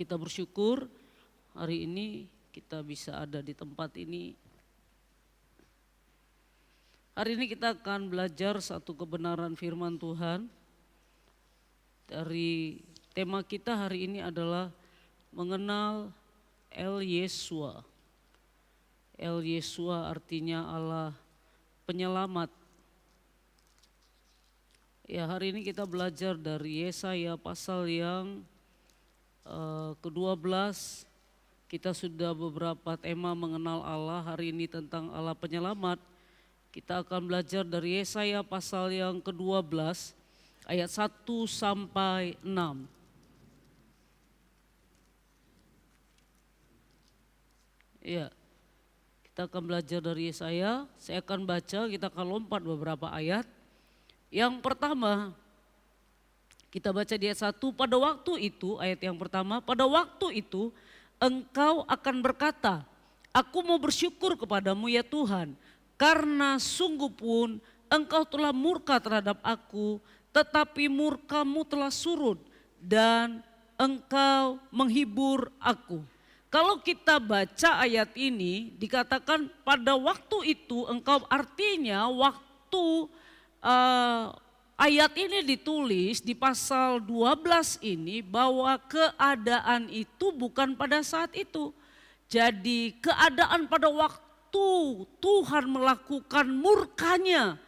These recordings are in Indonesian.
kita bersyukur hari ini kita bisa ada di tempat ini. Hari ini kita akan belajar satu kebenaran firman Tuhan. Dari tema kita hari ini adalah mengenal El Yeshua. El Yeshua artinya Allah penyelamat. Ya, hari ini kita belajar dari Yesaya pasal yang ke-12. Kita sudah beberapa tema mengenal Allah, hari ini tentang Allah penyelamat. Kita akan belajar dari Yesaya pasal yang ke-12 ayat 1 sampai 6. Ya, kita akan belajar dari Yesaya, saya akan baca, kita akan lompat beberapa ayat. Yang pertama, kita baca di ayat 1, pada waktu itu, ayat yang pertama, pada waktu itu engkau akan berkata, aku mau bersyukur kepadamu ya Tuhan, karena sungguh pun engkau telah murka terhadap aku, tetapi murkamu telah surut dan engkau menghibur aku. Kalau kita baca ayat ini dikatakan pada waktu itu engkau, artinya waktu ayat ini ditulis di pasal 12 ini bahwa keadaan itu bukan pada saat itu. Jadi keadaan pada waktu Tuhan melakukan murkanya.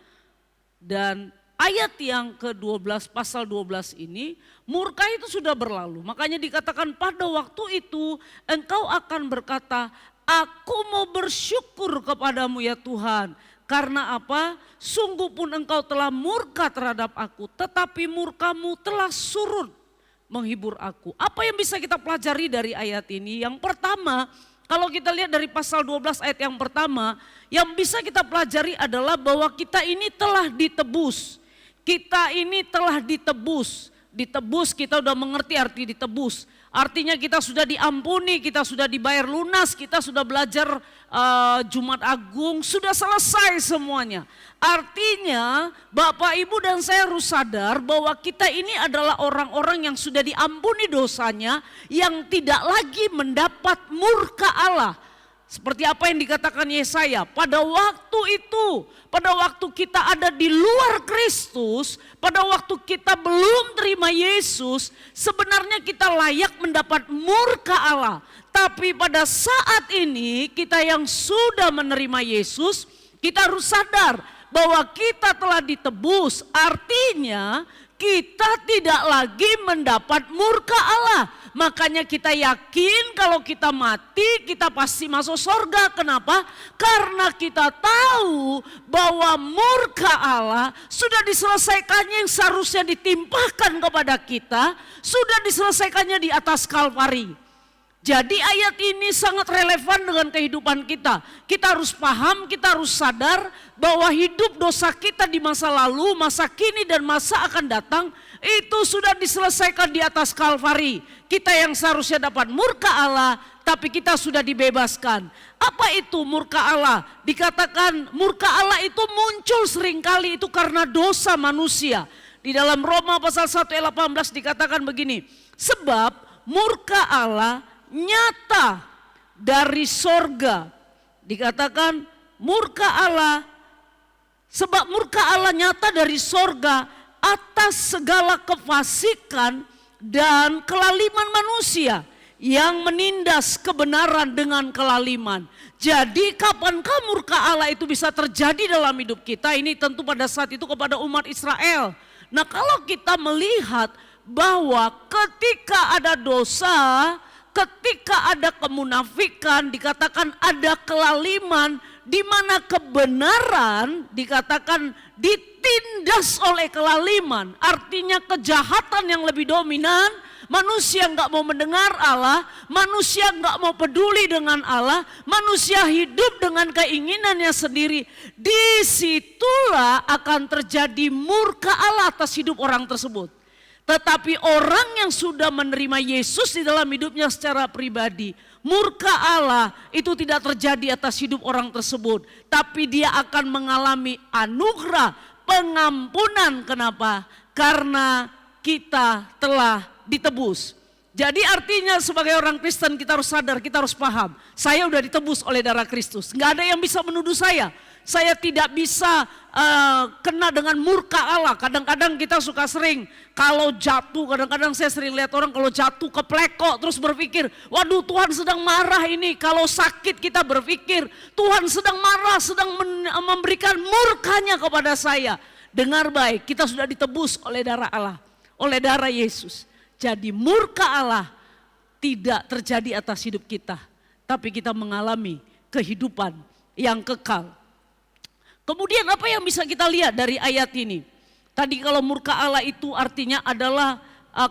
Dan ayat yang ke-12 pasal 12 ini murka itu sudah berlalu. Makanya dikatakan pada waktu itu engkau akan berkata, aku mau bersyukur kepadamu ya Tuhan. Karena apa? Sungguh pun engkau telah murka terhadap aku, tetapi murkamu telah surut menghibur aku. Apa yang bisa kita pelajari dari ayat ini? Yang pertama, kalau kita lihat dari pasal 12 ayat yang pertama, yang bisa kita pelajari adalah bahwa kita ini telah ditebus. Kita ini telah ditebus. Ditebus, kita udah mengerti arti ditebus. Artinya kita sudah diampuni, kita sudah dibayar lunas, kita sudah belajar Jumat Agung, sudah selesai semuanya. Artinya Bapak Ibu dan saya harus sadar bahwa kita ini adalah orang-orang yang sudah diampuni dosanya, yang tidak lagi mendapat murka Allah. Seperti apa yang dikatakan Yesaya, pada waktu itu, pada waktu kita ada di luar Kristus, pada waktu kita belum terima Yesus, sebenarnya kita layak mendapat murka Allah. Tapi pada saat ini kita yang sudah menerima Yesus, kita harus sadar bahwa kita telah ditebus, artinya kita tidak lagi mendapat murka Allah. Makanya kita yakin kalau kita mati kita pasti masuk surga. Kenapa? Karena kita tahu bahwa murka Allah sudah diselesaikannya, yang seharusnya ditimpakan kepada kita sudah diselesaikannya di atas Kalvari. Jadi ayat ini sangat relevan dengan kehidupan kita. Kita harus paham, kita harus sadar bahwa hidup dosa kita di masa lalu, masa kini dan masa akan datang itu sudah diselesaikan di atas Kalvari. Kita yang seharusnya dapat murka Allah, tapi kita sudah dibebaskan. Apa itu murka Allah? Dikatakan murka Allah itu muncul seringkali itu karena dosa manusia. Di dalam Roma pasal 1 ayat 18 dikatakan begini, sebab murka Allah nyata dari sorga. Dikatakan murka Allah, sebab murka Allah nyata dari sorga atas segala kefasikan dan kelaliman manusia yang menindas kebenaran dengan kelaliman. Jadi kapankah murka Allah itu bisa terjadi dalam hidup kita? Ini tentu pada saat itu kepada umat Israel. Nah, kalau kita melihat bahwa ketika ada dosa, ketika ada kemunafikan, dikatakan ada kelaliman, di mana kebenaran dikatakan ditindas oleh kelaliman. Artinya kejahatan yang lebih dominan, manusia nggak mau mendengar Allah, manusia nggak mau peduli dengan Allah, manusia hidup dengan keinginannya sendiri. Disitulah akan terjadi murka Allah atas hidup orang tersebut. Tetapi orang yang sudah menerima Yesus di dalam hidupnya secara pribadi, murka Allah itu tidak terjadi atas hidup orang tersebut. Tapi dia akan mengalami anugerah pengampunan. Kenapa? Karena kita telah ditebus. Jadi artinya sebagai orang Kristen kita harus sadar, kita harus paham. Saya udah ditebus oleh darah Kristus. Gak ada yang bisa menuduh saya. Saya tidak bisa kena dengan murka Allah. Kadang-kadang kita suka sering kalau jatuh, kadang-kadang saya sering lihat orang kalau jatuh keplekok terus berpikir, waduh Tuhan sedang marah ini. Kalau sakit kita berpikir Tuhan sedang marah, sedang memberikan murkanya kepada saya. Dengar baik, kita sudah ditebus oleh darah Allah, oleh darah Yesus. Jadi murka Allah tidak terjadi atas hidup kita, tapi kita mengalami kehidupan yang kekal. Kemudian apa yang bisa kita lihat dari ayat ini? Tadi kalau murka Allah itu artinya adalah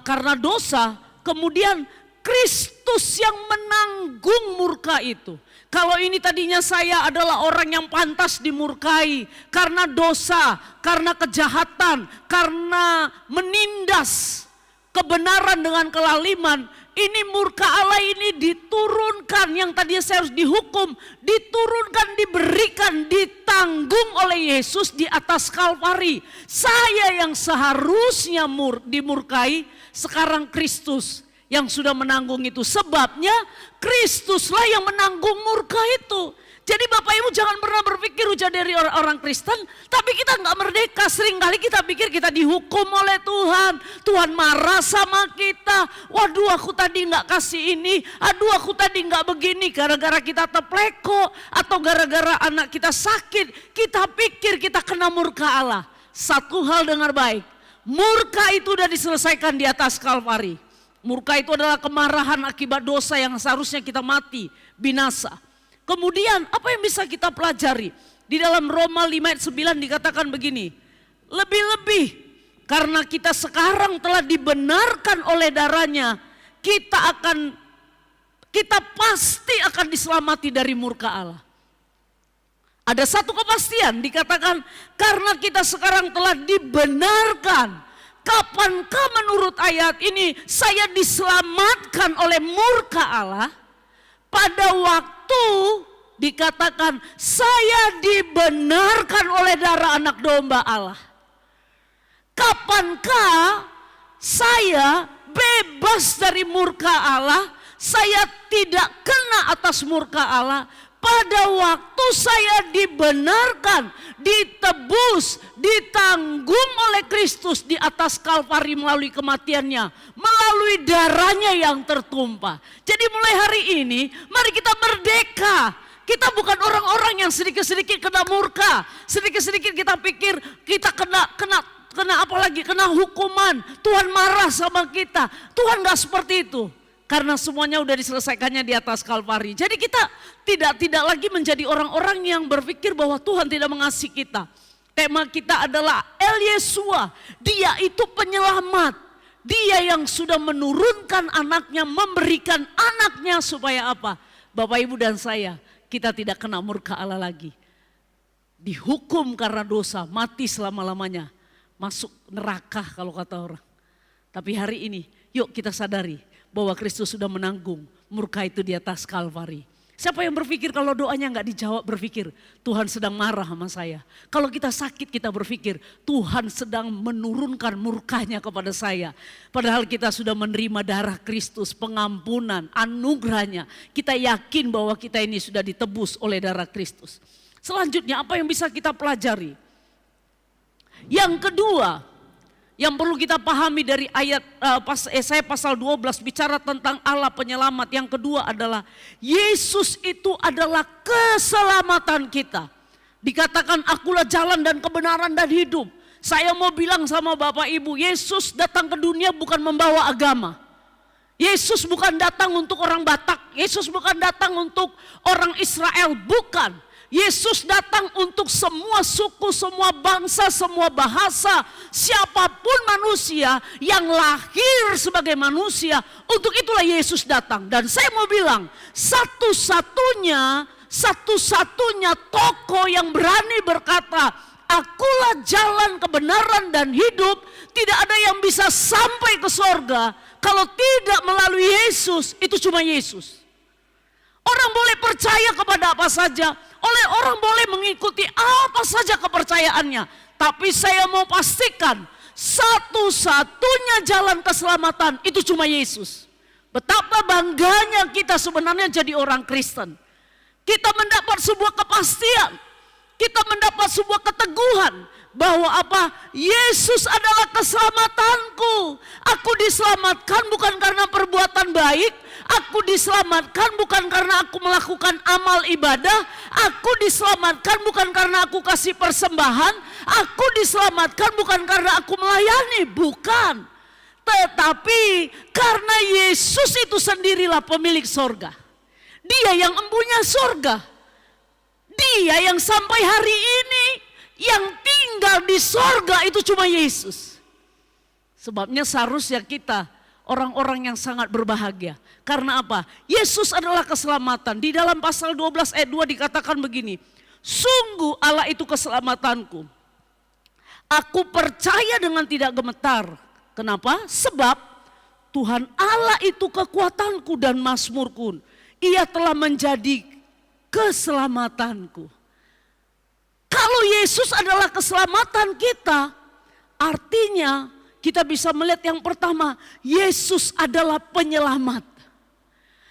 karena dosa, kemudian Kristus yang menanggung murka itu. Kalau ini tadinya saya adalah orang yang pantas dimurkai karena dosa, karena kejahatan, karena menindas kebenaran dengan kelaliman, ini murka Allah ini diturunkan, yang tadinya saya harus dihukum, diturunkan, diberikan, ditanggung oleh Yesus di atas Kalvari. Saya yang seharusnya dimurkai, sekarang Kristus yang sudah menanggung itu. Sebabnya Kristuslah yang menanggung murka itu. Jadi Bapak Ibu jangan pernah berpikir ujar dari orang Kristen, tapi kita nggak merdeka. Seringkali kita pikir kita dihukum oleh Tuhan. Tuhan marah sama kita. Waduh aku tadi nggak kasih ini, aduh aku tadi nggak begini. Gara-gara kita tepleko atau gara-gara anak kita sakit, kita pikir kita kena murka Allah. Satu hal dengar baik, murka itu udah diselesaikan di atas Kalvari. Murka itu adalah kemarahan akibat dosa yang seharusnya kita mati, binasa. Kemudian apa yang bisa kita pelajari? Di dalam Roma 5 ayat 9 dikatakan begini. Lebih-lebih karena kita sekarang telah dibenarkan oleh darahnya, kita pasti akan diselamati dari murka Allah. Ada satu kepastian dikatakan karena kita sekarang telah dibenarkan. Kapankah menurut ayat ini saya diselamatkan oleh murka Allah? Pada waktu dikatakan saya dibenarkan oleh darah anak domba Allah. Kapankah saya bebas dari murka Allah? Saya tidak kena atas murka Allah. Pada waktu saya dibenarkan, ditebus, ditanggung oleh Kristus di atas Kalvari melalui kematiannya, melalui darahnya yang tertumpah. Jadi mulai hari ini, mari kita merdeka. Kita bukan orang-orang yang sedikit-sedikit kena murka, sedikit-sedikit kita pikir kita kena apa lagi? Kena hukuman. Tuhan marah sama kita. Tuhan gak seperti itu. Karena semuanya udah diselesaikannya di atas Kalvari. Jadi kita tidak lagi menjadi orang-orang yang berpikir bahwa Tuhan tidak mengasihi kita. Tema kita adalah El Yesua. Dia itu penyelamat. Dia yang sudah menurunkan anaknya, memberikan anaknya supaya apa? Bapak Ibu dan saya, kita tidak kena murka Allah lagi. Dihukum karena dosa, mati selama-lamanya. Masuk neraka kalau kata orang. Tapi hari ini, yuk kita sadari bahwa Kristus sudah menanggung murka itu di atas Kalvari. Siapa yang berpikir kalau doanya nggak dijawab berpikir Tuhan sedang marah sama saya. Kalau kita sakit kita berpikir Tuhan sedang menurunkan murkanya kepada saya. Padahal kita sudah menerima darah Kristus, pengampunan, anugerahnya. Kita yakin bahwa kita ini sudah ditebus oleh darah Kristus. Selanjutnya apa yang bisa kita pelajari? Yang kedua, yang perlu kita pahami dari ayat Yesaya pasal 12 bicara tentang Allah penyelamat. Yang kedua adalah Yesus itu adalah keselamatan kita. Dikatakan akulah jalan dan kebenaran dan hidup. Saya mau bilang sama Bapak Ibu, Yesus datang ke dunia bukan membawa agama. Yesus bukan datang untuk orang Batak. Yesus bukan datang untuk orang Israel, bukan. Yesus datang untuk semua suku, semua bangsa, semua bahasa, siapapun manusia yang lahir sebagai manusia, untuk itulah Yesus datang. Dan saya mau bilang, satu-satunya tokoh yang berani berkata, akulah jalan kebenaran dan hidup, tidak ada yang bisa sampai ke sorga kalau tidak melalui Yesus, itu cuma Yesus. Orang boleh percaya kepada apa saja, orang boleh mengikuti apa saja kepercayaannya. Tapi saya mau pastikan satu-satunya jalan keselamatan itu cuma Yesus. Betapa bangganya kita sebenarnya jadi orang Kristen. Kita mendapat sebuah kepastian, kita mendapat sebuah keteguhan bahwa apa? Yesus adalah keselamatanku. Aku diselamatkan bukan karena perbuatan baik, aku diselamatkan bukan karena aku melakukan amal ibadah, aku diselamatkan bukan karena aku kasih persembahan, aku diselamatkan bukan karena aku melayani, bukan. Tetapi karena Yesus itu sendirilah pemilik sorga. Dia yang empunya sorga. Dia yang sampai hari ini yang tinggal di sorga itu cuma Yesus. Sebabnya seharusnya kita orang-orang yang sangat berbahagia. Karena apa? Yesus adalah keselamatan. Di dalam pasal 12 ayat 2 dikatakan begini. Sungguh Allah itu keselamatanku. Aku percaya dengan tidak gemetar. Kenapa? Sebab Tuhan Allah itu kekuatanku dan mazmurku. Ia telah menjadi keselamatanku. Kalau Yesus adalah keselamatan kita, artinya kita bisa melihat yang pertama, Yesus adalah penyelamat.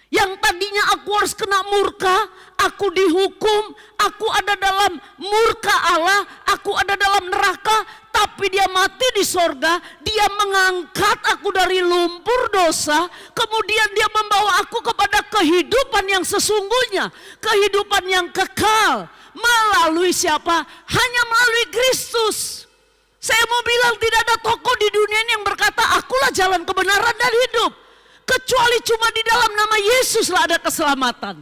Yang tadinya aku harus kena murka, aku dihukum, aku ada dalam murka Allah, aku ada dalam neraka, tapi dia mati di sorga, dia mengangkat aku dari lumpur dosa, kemudian dia membawa aku kepada kehidupan yang sesungguhnya, kehidupan yang kekal. Melalui siapa? Hanya melalui Kristus. Saya mau bilang tidak ada tokoh di dunia ini yang berkata akulah jalan kebenaran dan hidup. Kecuali cuma di dalam nama Yesuslah ada keselamatan.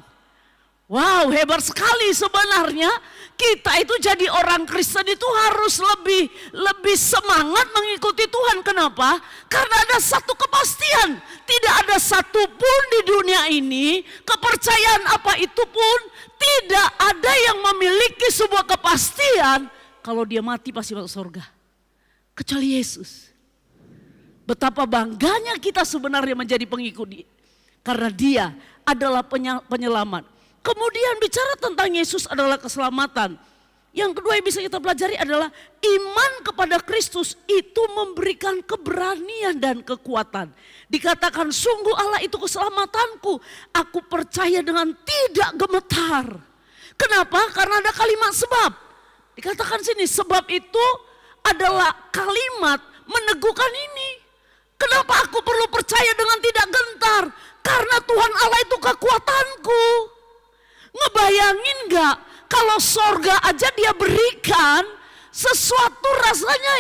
Wow, hebat sekali sebenarnya. Kita itu jadi orang Kristen itu harus lebih semangat mengikuti Tuhan. Kenapa? Karena ada satu kepastian. Tidak ada satupun di dunia ini, kepercayaan apa itu pun, tidak ada yang memiliki sebuah kepastian. Kalau dia mati pasti masuk surga. Kecuali Yesus. Betapa bangganya kita sebenarnya menjadi pengikut dia. Karena dia adalah penyelamat. Kemudian bicara tentang Yesus adalah keselamatan. Yang kedua yang bisa kita pelajari adalah iman kepada Kristus itu memberikan keberanian dan kekuatan. Dikatakan sungguh Allah itu keselamatanku. Aku percaya dengan tidak gemetar. Kenapa? Karena ada kalimat sebab. Dikatakan sini sebab itu adalah kalimat meneguhkan ini. Kenapa aku perlu percaya dengan tidak gentar? Karena Tuhan Allah itu kekuatanku. Ngebayangin gak kalau sorga aja dia berikan sesuatu rasanya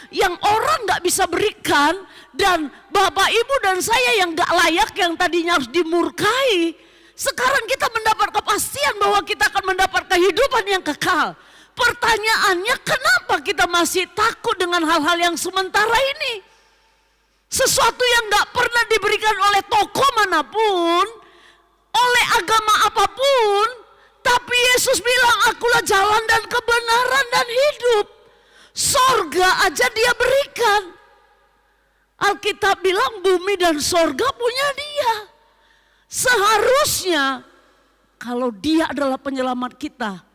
yang orang gak bisa berikan. Dan Bapak Ibu dan saya yang gak layak yang tadinya harus dimurkai. Sekarang kita mendapat kepastian bahwa kita akan mendapat kehidupan yang kekal. Pertanyaannya kenapa kita masih takut dengan hal-hal yang sementara ini? Sesuatu yang gak pernah diberikan oleh tokoh manapun, oleh agama apapun, tapi Yesus bilang akulah jalan dan kebenaran dan hidup. Sorga aja dia berikan. Alkitab bilang bumi dan sorga punya dia. Seharusnya kalau dia adalah penyelamat kita,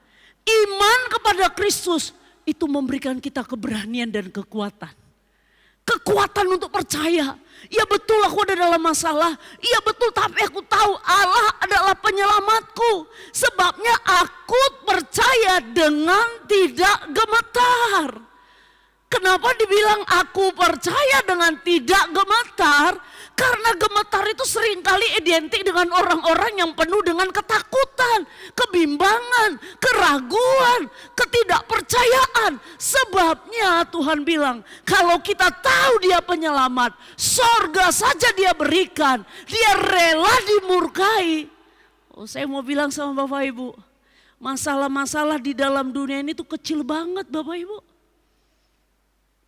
iman kepada Kristus itu memberikan kita keberanian dan kekuatan. Kekuatan untuk percaya. Ya betul aku ada dalam masalah. Ya betul tapi aku tahu Allah adalah penyelamatku. Sebabnya aku percaya dengan tidak gemetar. Kenapa dibilang aku percaya dengan tidak gemetar? Karena gemetar itu seringkali identik dengan orang-orang yang penuh dengan ketakutan, kebimbangan, keraguan, ketidakpercayaan. Sebabnya Tuhan bilang, kalau kita tahu dia penyelamat, sorga saja dia berikan, dia rela dimurkai. Oh, saya mau bilang sama Bapak Ibu, masalah-masalah di dalam dunia ini tuh kecil banget Bapak Ibu.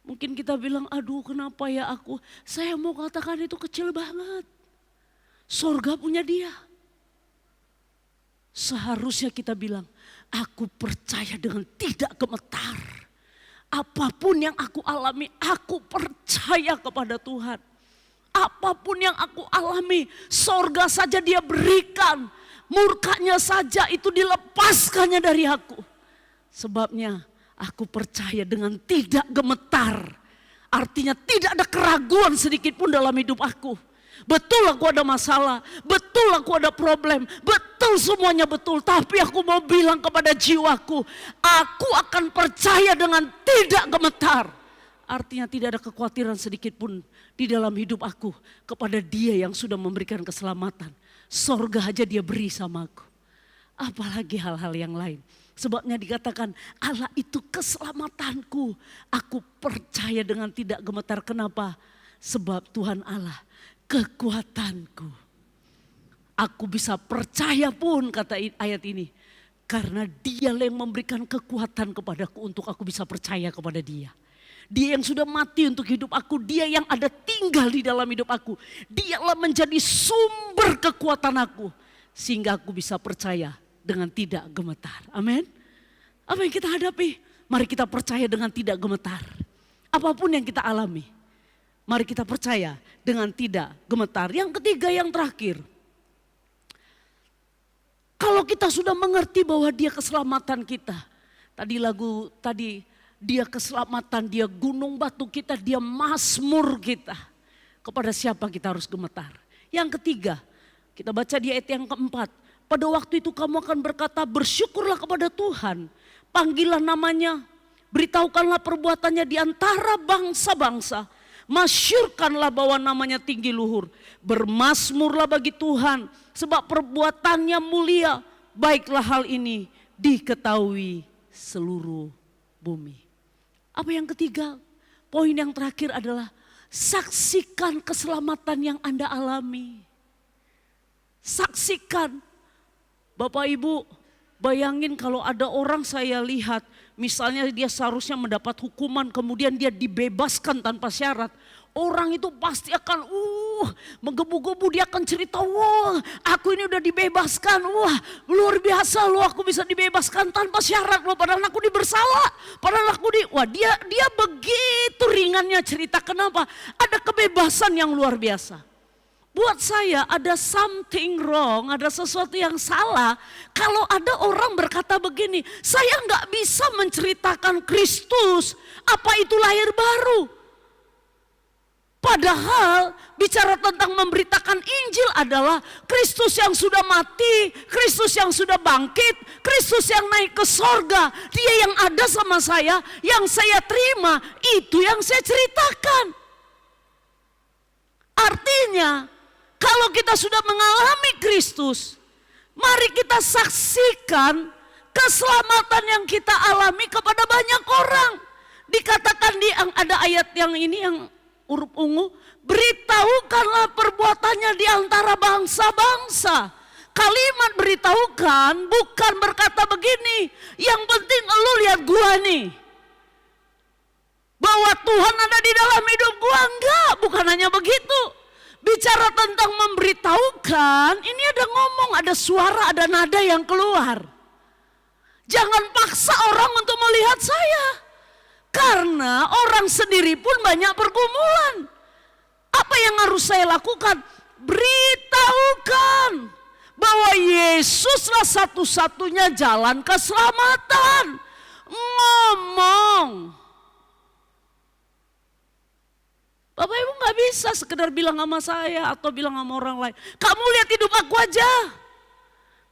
Mungkin kita bilang, aduh kenapa ya aku, saya mau katakan itu kecil banget. Sorga punya dia. Seharusnya kita bilang, aku percaya dengan tidak gemetar. Apapun yang aku alami, aku percaya kepada Tuhan. Apapun yang aku alami, sorga saja dia berikan. Murkanya saja itu dilepaskannya dari aku. Sebabnya, aku percaya dengan tidak gemetar. Artinya tidak ada keraguan sedikit pun dalam hidup aku. Betul aku ada masalah, betul aku ada problem, betul semuanya betul. Tapi aku mau bilang kepada jiwaku, aku akan percaya dengan tidak gemetar. Artinya tidak ada kekhawatiran sedikit pun di dalam hidup aku kepada Dia yang sudah memberikan keselamatan. Sorga aja Dia beri sama aku. Apalagi hal-hal yang lain. Sebabnya dikatakan Allah itu keselamatanku. Aku percaya dengan tidak gemetar. Kenapa? Sebab Tuhan Allah kekuatanku. Aku bisa percaya pun kata ayat ini. Karena Dia yang memberikan kekuatan kepadaku untuk aku bisa percaya kepada Dia. Dia yang sudah mati untuk hidup aku. Dia yang ada tinggal di dalam hidup aku. Dialah menjadi sumber kekuatan aku. Sehingga aku bisa percaya dengan tidak gemetar. Amin. Apa yang kita hadapi? Mari kita percaya dengan tidak gemetar. Apapun yang kita alami. Mari kita percaya dengan tidak gemetar. Yang ketiga, yang terakhir. Kalau kita sudah mengerti bahwa Dia keselamatan kita. Tadi Dia keselamatan, Dia gunung batu kita, Dia mazmur kita. Kepada siapa kita harus gemetar? Yang ketiga, kita baca di ayat yang keempat. Pada waktu itu kamu akan berkata, bersyukurlah kepada Tuhan. Panggillah namanya, beritahukanlah perbuatannya di antara bangsa-bangsa. Masyurkanlah bahwa namanya tinggi luhur. Bermazmurlah bagi Tuhan, sebab perbuatannya mulia. Baiklah hal ini diketahui seluruh bumi. Apa yang ketiga? Poin yang terakhir adalah saksikan keselamatan yang Anda alami. Saksikan. Bapak Ibu, bayangin kalau ada orang saya lihat, misalnya dia seharusnya mendapat hukuman, kemudian dia dibebaskan tanpa syarat. Orang itu pasti akan menggebu-gebu, dia akan cerita, wah aku ini udah dibebaskan, wah luar biasa loh aku bisa dibebaskan tanpa syarat loh, padahal aku bersalah, padahal aku dia begitu ringannya cerita. Kenapa? Ada kebebasan yang luar biasa. Buat saya ada something wrong, ada sesuatu yang salah kalau ada orang berkata begini, saya nggak bisa menceritakan Kristus, apa itu lahir baru. Padahal bicara tentang memberitakan Injil adalah Kristus yang sudah mati, Kristus yang sudah bangkit, Kristus yang naik ke sorga. Dia yang ada sama saya, yang saya terima, itu yang saya ceritakan. Artinya, kalau kita sudah mengalami Kristus, mari kita saksikan keselamatan yang kita alami kepada banyak orang. Dikatakan ada ayat yang ini yang huruf ungu, beritahukanlah perbuatannya di antara bangsa-bangsa. Kalimat beritahukan bukan berkata begini, yang penting lu lihat gua nih. Bahwa Tuhan ada di dalam hidup gua, enggak, bukan hanya begitu. Bicara tentang memberitahukan, ini ada ngomong, ada suara, ada nada yang keluar. Jangan paksa orang untuk melihat saya. Karena orang sendiri pun banyak pergumulan. Apa yang harus saya lakukan? Beritahukan bahwa Yesuslah satu-satunya jalan keselamatan. Ngomong. Bapak Ibu gak bisa sekedar bilang sama saya atau bilang sama orang lain. Kamu lihat hidup aku aja.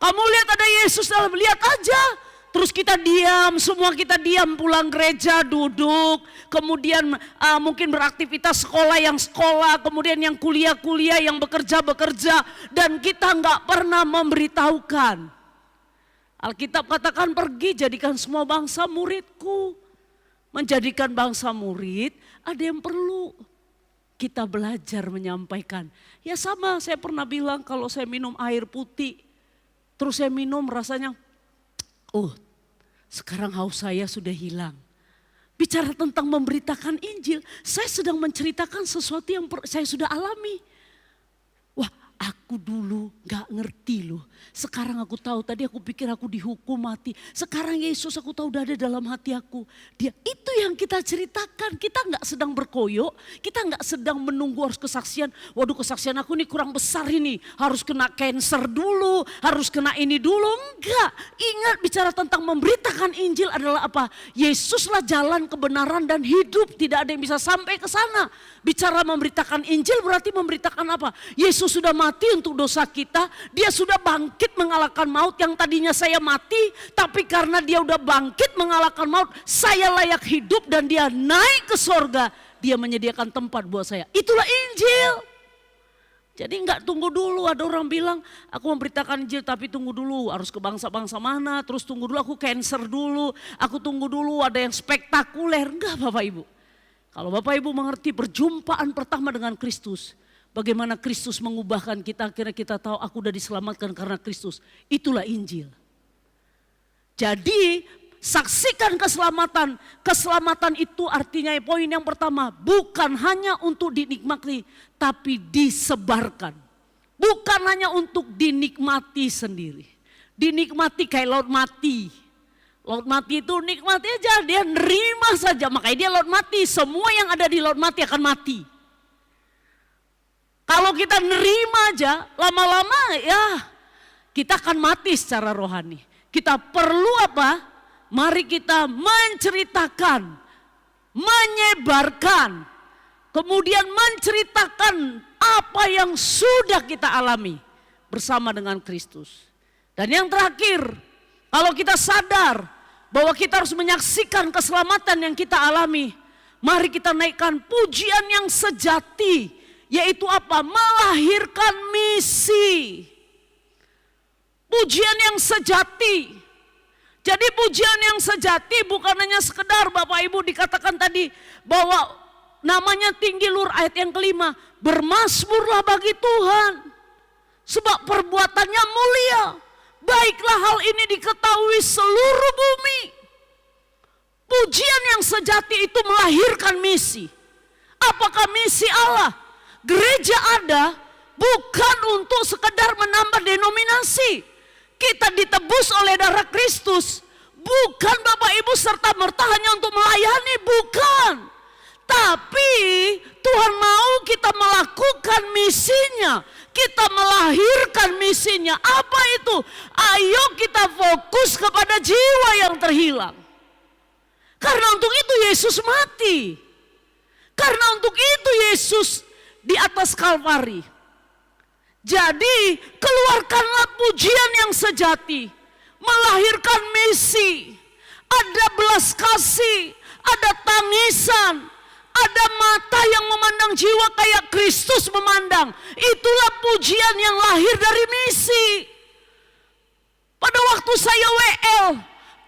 Kamu lihat ada Yesus dalam, lihat aja. Terus kita diam, semua kita diam, pulang gereja, duduk. Kemudian mungkin beraktivitas sekolah, kemudian yang kuliah, yang bekerja. Dan kita gak pernah memberitahukan. Alkitab katakan pergi jadikan semua bangsa muridku. Menjadikan bangsa murid ada yang perlu. Kita belajar menyampaikan. Ya sama, saya pernah bilang kalau saya minum air putih, terus saya minum rasanya, sekarang haus saya sudah hilang. Bicara tentang memberitakan Injil, saya sedang menceritakan sesuatu yang saya sudah alami. Wah, Aku dulu gak ngerti loh. Sekarang aku tahu, tadi aku pikir aku dihukum mati. Sekarang Yesus aku tahu udah ada dalam hati aku. Dia itu yang kita ceritakan. Kita gak sedang berkoyok, kita gak sedang menunggu harus kesaksian. Waduh, kesaksian aku ini kurang besar ini. Harus kena cancer dulu, harus kena ini dulu. Enggak, ingat bicara tentang memberitakan Injil adalah apa? Yesuslah jalan kebenaran dan hidup. Tidak ada yang bisa sampai ke sana. Bicara memberitakan Injil berarti memberitakan apa? Yesus sudah mati untuk dosa kita. Dia sudah bangkit mengalahkan maut. Yang tadinya saya mati, tapi karena dia udah bangkit mengalahkan maut, saya layak hidup dan dia naik ke sorga. Dia menyediakan tempat buat saya. Itulah Injil. Jadi enggak tunggu dulu, ada orang bilang aku memberitakan Injil tapi tunggu dulu harus ke bangsa-bangsa mana, terus tunggu dulu aku cancer dulu, aku tunggu dulu ada yang spektakuler. Enggak Bapak Ibu. Kalau Bapak Ibu mengerti perjumpaan pertama dengan Kristus, bagaimana Kristus mengubahkan kita, akhirnya kita tahu aku sudah diselamatkan karena Kristus. Itulah Injil. Jadi saksikan keselamatan. Keselamatan itu artinya poin yang pertama, bukan hanya untuk dinikmati, tapi disebarkan. Bukan hanya untuk dinikmati sendiri. Dinikmati kayak laut mati. Laut mati itu nikmati aja, dia nerima saja. Makanya dia laut mati, semua yang ada di laut mati akan mati. Kalau kita nerima aja, lama-lama ya kita akan mati secara rohani. Kita perlu apa? Mari kita menceritakan, menyebarkan, kemudian menceritakan apa yang sudah kita alami bersama dengan Kristus. Dan yang terakhir, kalau kita sadar bahwa kita harus menyaksikan keselamatan yang kita alami, mari kita naikkan pujian yang sejati, yaitu apa? Melahirkan misi. Pujian yang sejati. Jadi pujian yang sejati bukan hanya sekedar Bapak Ibu dikatakan tadi bahwa namanya tinggi luhur, ayat yang kelima, bermasmurlah bagi Tuhan sebab perbuatannya mulia. Baiklah hal ini diketahui seluruh bumi. Pujian yang sejati itu melahirkan misi. Apakah misi Allah? Gereja ada bukan untuk sekedar menambah denominasi. Kita ditebus oleh darah Kristus. Bukan Bapak Ibu serta merta hanya untuk melayani, bukan. Tapi Tuhan mau kita melakukan misinya. Kita melahirkan misinya. Apa itu? Ayo kita fokus kepada jiwa yang terhilang. Karena untuk itu Yesus mati. Karena untuk itu Yesus di atas Kalvari. Jadi keluarkanlah pujian yang sejati. Melahirkan misi. Ada belas kasih. Ada tangisan. Ada mata yang memandang jiwa kayak Kristus memandang. Itulah pujian yang lahir dari misi. Pada waktu saya WL,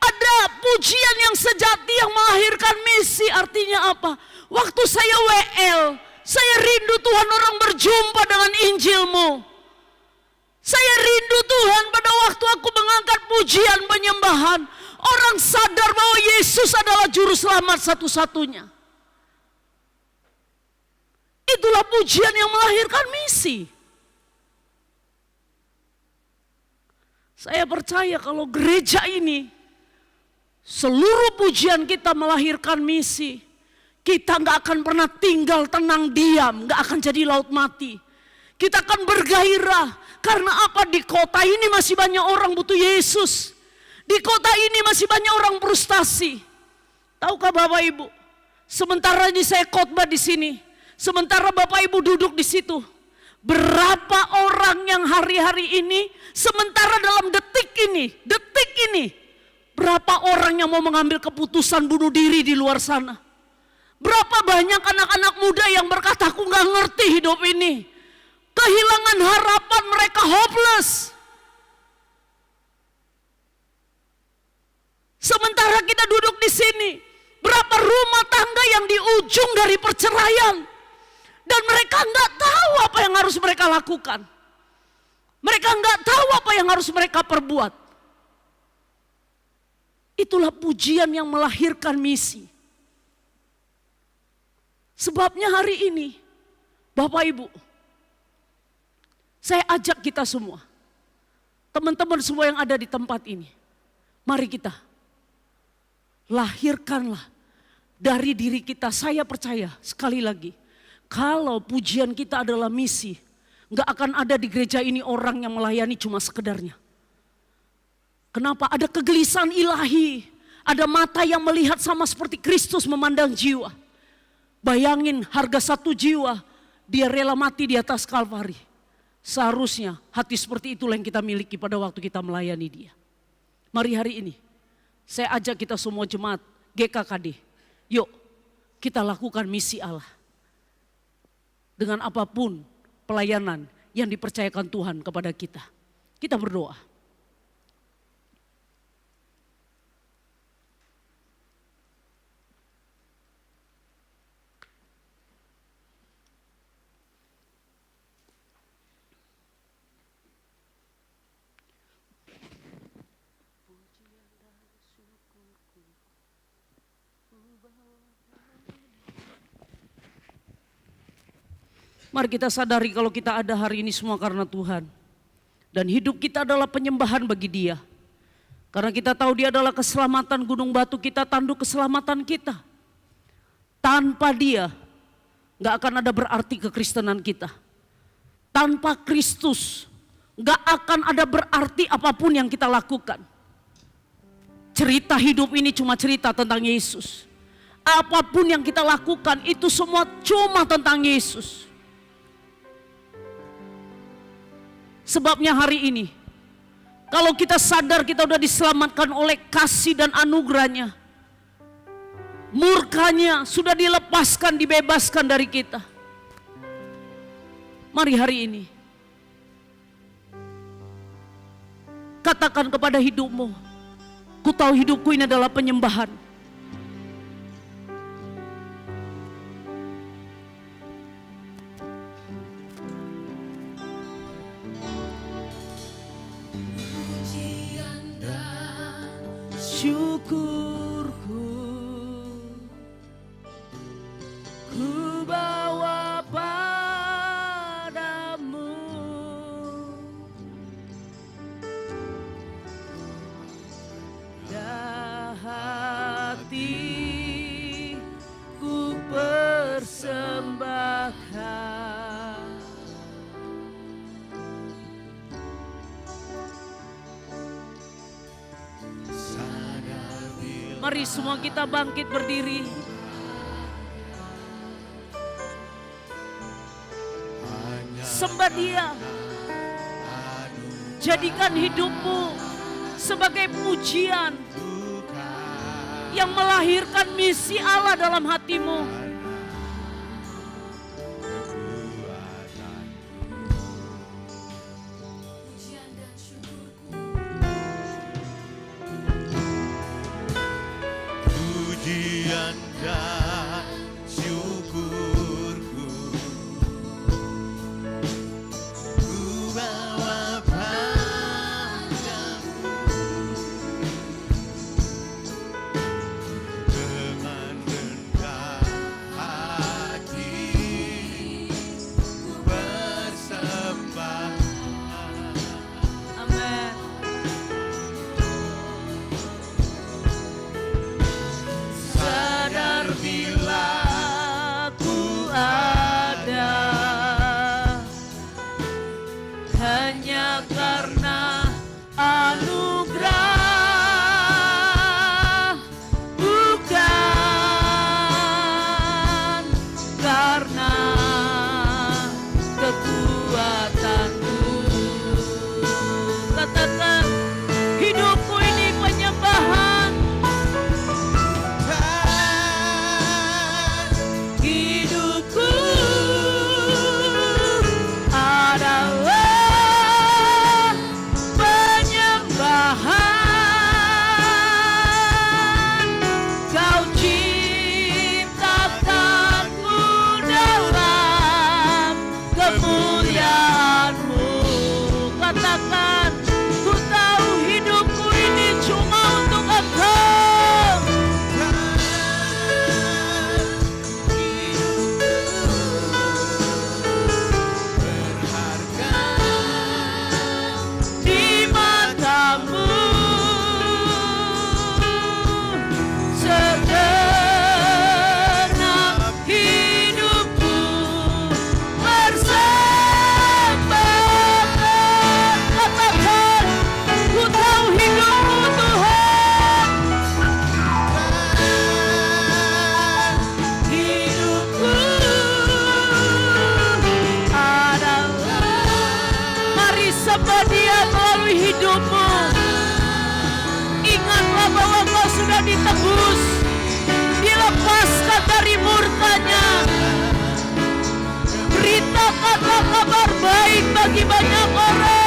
ada pujian yang sejati yang melahirkan misi. Artinya apa? Waktu saya WL, saya rindu Tuhan orang berjumpa dengan Injil-Mu. Saya rindu Tuhan pada waktu aku mengangkat pujian penyembahan. Orang sadar bahwa Yesus adalah juru selamat satu-satunya. Itulah pujian yang melahirkan misi. Saya percaya kalau gereja ini, seluruh pujian kita melahirkan misi. Kita gak akan pernah tinggal tenang diam, gak akan jadi laut mati. Kita akan bergairah. Karena apa? Di kota ini masih banyak orang butuh Yesus. Di kota ini masih banyak orang frustasi. Tahukah Bapak Ibu? Sementara ini saya khotbah di sini. Sementara Bapak Ibu duduk di situ, berapa orang yang hari-hari ini, sementara dalam detik ini, berapa orang yang mau mengambil keputusan bunuh diri di luar sana? Berapa banyak anak-anak muda yang berkata, aku gak ngerti hidup ini. Kehilangan harapan, mereka hopeless. Sementara kita duduk di sini, berapa rumah tangga yang di ujung dari perceraian. Dan mereka nggak tahu apa yang harus mereka lakukan. Mereka nggak tahu apa yang harus mereka perbuat. Itulah pujian yang melahirkan misi. Sebabnya hari ini, Bapak Ibu, Saya ajak kita semua, teman-teman semua yang ada di tempat ini, mari kita lahirkanlah dari diri kita. Saya percaya sekali lagi, kalau pujian kita adalah misi, gak akan ada di gereja ini orang yang melayani cuma sekedarnya. Kenapa? Ada kegelisahan ilahi, ada mata yang melihat sama seperti Kristus memandang jiwa. Bayangin harga satu jiwa, dia rela mati di atas Kalvari. Seharusnya hati seperti itulah yang kita miliki pada waktu kita melayani dia. Mari hari ini, saya ajak kita semua jemaat GKKD, yuk kita lakukan misi Allah. Dengan apapun pelayanan yang dipercayakan Tuhan kepada kita. Kita berdoa. Mari kita sadari kalau kita ada hari ini semua karena Tuhan. Dan hidup kita adalah penyembahan bagi Dia. Karena kita tahu Dia adalah keselamatan gunung batu kita, tanduk keselamatan kita. Tanpa Dia gak akan ada berarti kekristenan kita. Tanpa Kristus gak akan ada berarti apapun yang kita lakukan. Cerita hidup ini cuma cerita tentang Yesus. Apapun yang kita lakukan itu semua cuma tentang Yesus. Sebabnya hari ini, kalau kita sadar kita sudah diselamatkan oleh kasih dan anugerahnya, murkanya sudah dilepaskan, dibebaskan dari kita. Mari hari ini, katakan kepada hidupmu, ku tahu hidupku ini adalah penyembahan. Syukurku ku bawa padamu, dah hati ku persembahkan. Mari semua kita bangkit berdiri. Sembah Dia. Jadikan hidupmu sebagai pujian yang melahirkan misi Allah dalam hatimu. Pujian dan syukurku ku bawa padamu, dengan rendah hati ku bersembah. Amin. Sadar bila hidupmu. Ingatlah bahwa engkau sudah ditebus, dilepaskan dari murkanya. Beritakanlah kabar baik bagi banyak orang.